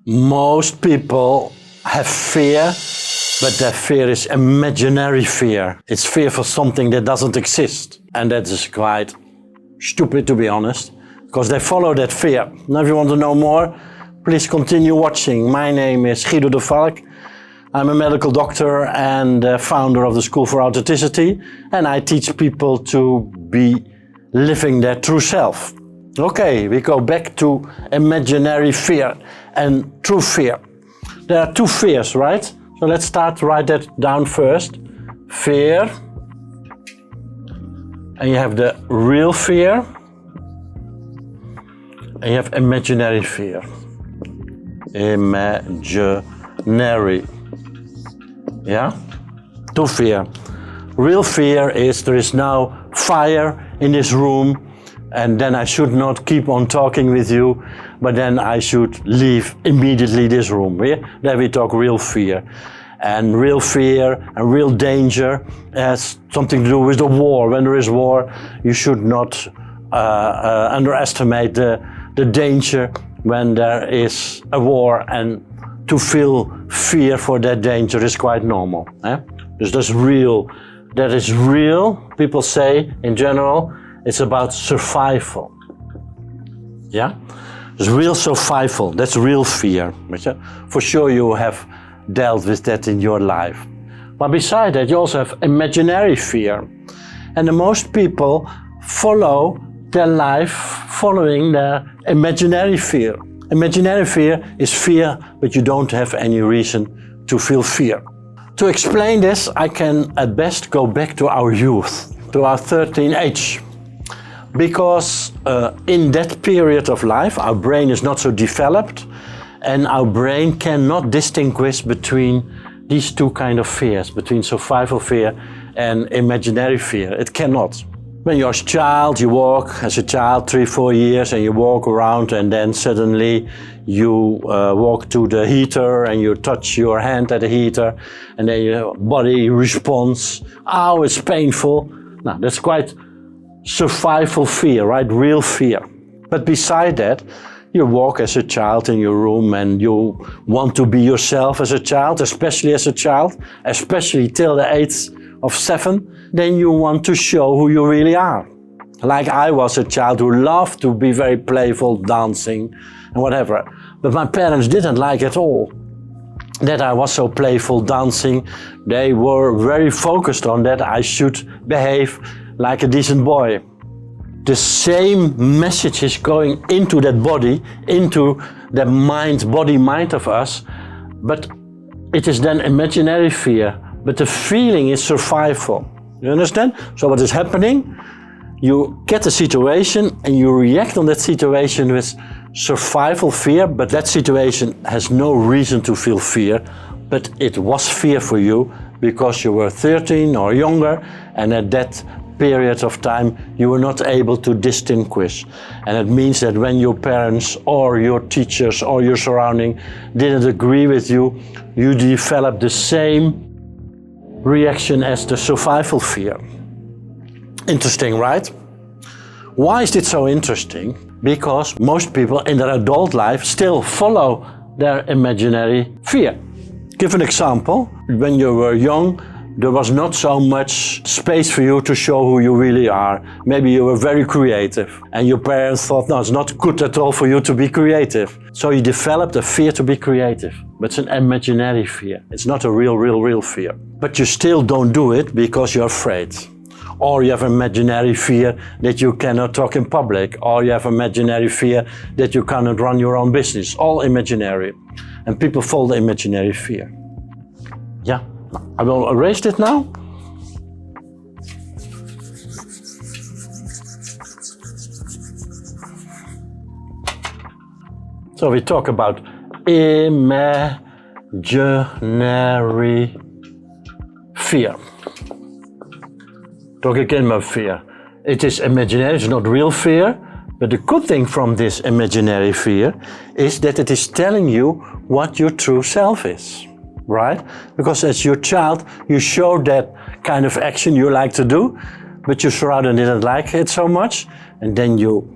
Most people have fear, but their fear is imaginary fear. It's fear for something that doesn't exist. And that is quite stupid, to be honest, because they follow that fear. Now, if you want to know more, please continue watching. My name is Guido de Valk. I'm a medical doctor and founder of the School for Authenticity, and I teach people to be living their true self. Okay, we go back to imaginary fear and true fear. There are two fears, right? So let's write that down first. Fear, and you have the real fear, and you have imaginary fear. Imaginary. Yeah? Two fear. Real fear is there is now fire in this room, and then I should not keep on talking with you, but then I should leave immediately this room. Yeah? Then we talk real fear. And real fear and real danger has something to do with the war. When there is war, you should not underestimate the danger when there is a war, and to feel fear for that danger is quite normal. Eh? That's real. That is real. People say, in general, it's about survival. Yeah? It's real survival. That's real fear. For sure you have dealt with that in your life. But beside that, you also have imaginary fear. And the most people follow their life following their imaginary fear. Imaginary fear is fear, but you don't have any reason to feel fear. To explain this, I can at best go back to our youth, to our 13 age. Because in that period of life, our brain is not so developed, and our brain cannot distinguish between these two kind of fears, between survival fear and imaginary fear. It cannot. When you're a child, you walk as a child 3-4 years, and you walk around, and then suddenly you walk to the heater and you touch your hand at the heater, and then your body responds, "Ow, it's painful." Now, that's quite survival fear, right? Real fear. But beside that, you walk as a child in your room, and you want to be yourself as a child, especially as a child, especially till the age of 7, then you want to show who you really are. Like I was a child who loved to be very playful, dancing and whatever. But my parents didn't like at all that I was so playful, dancing. They were very focused on that I should behave like a decent boy. The same message is going into that body, into the mind, body-mind of us, but it is then imaginary fear, but the feeling is survival. You understand? So what is happening? You get a situation and you react on that situation with survival fear, but that situation has no reason to feel fear, but it was fear for you because you were 13 or younger, and at that period of time you were not able to distinguish. And it means that when your parents or your teachers or your surrounding didn't agree with you, you developed the same reaction as the survival fear. Interesting, right? Why is it so interesting? Because most people in their adult life still follow their imaginary fear. Give an example. When you were young, there was not so much space for you to show who you really are. Maybe you were very creative, and your parents thought, no, it's not good at all for you to be creative. So you developed a fear to be creative, but it's an imaginary fear. It's not a real fear. But you still don't do it because you're afraid. Or you have imaginary fear that you cannot talk in public, or you have imaginary fear that you cannot run your own business. All imaginary. And people follow the imaginary fear. Yeah. I will erase it now. So we talk about imaginary fear. Talk again about fear. It is imaginary, it's not real fear, but the good thing from this imaginary fear is that it is telling you what your true self is. Right? Because as your child, you showed that kind of action you like to do, but your surrounding didn't like it so much, and then you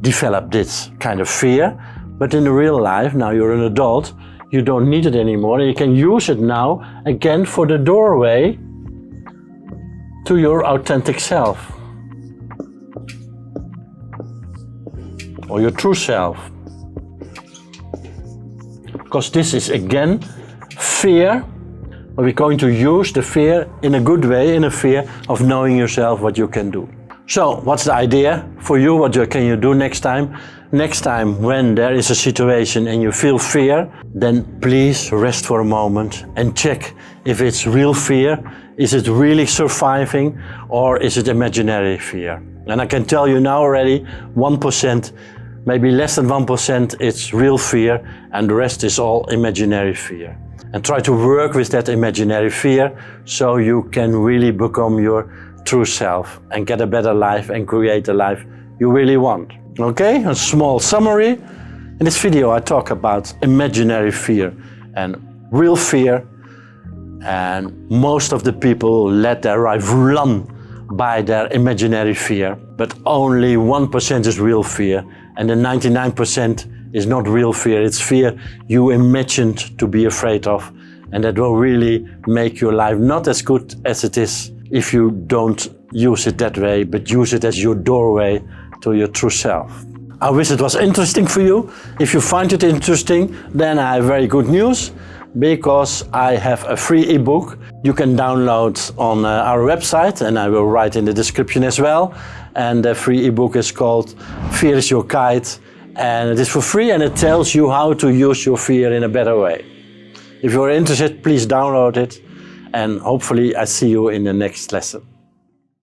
develop this kind of fear, But in real life, now you're an adult, you don't need it anymore. You can use it now again for the doorway to your authentic self. Or your true self. Because this is again fear, but we're going to use the fear in a good way, in a fear of knowing yourself what you can do. So what's the idea for you? What can you do next time? Next time when there is a situation and you feel fear, then please rest for a moment and check if it's real fear. Is it really surviving or is it imaginary fear? And I can tell you now already 1%, maybe less than 1% it's real fear and the rest is all imaginary fear. And try to work with that imaginary fear so you can really become your true self and get a better life and create a life you really want. Okay, a small summary. In this video I talk about imaginary fear and real fear, and most of the people let their life run by their imaginary fear, but only 1% is real fear, and the 99% is not real fear. It's fear you imagined to be afraid of, and that will really make your life not as good as it is if you don't use it that way, but use it as your doorway to your true self. I wish it was interesting for you. If you find it interesting, then I have very good news, because I have a free ebook you can download on our website, and I will write in the description as well. And the free ebook is called Fear is Your Guide, and it is for free, and it tells you how to use your fear in a better way. If you're interested, please download it, and hopefully I see you in the next lesson.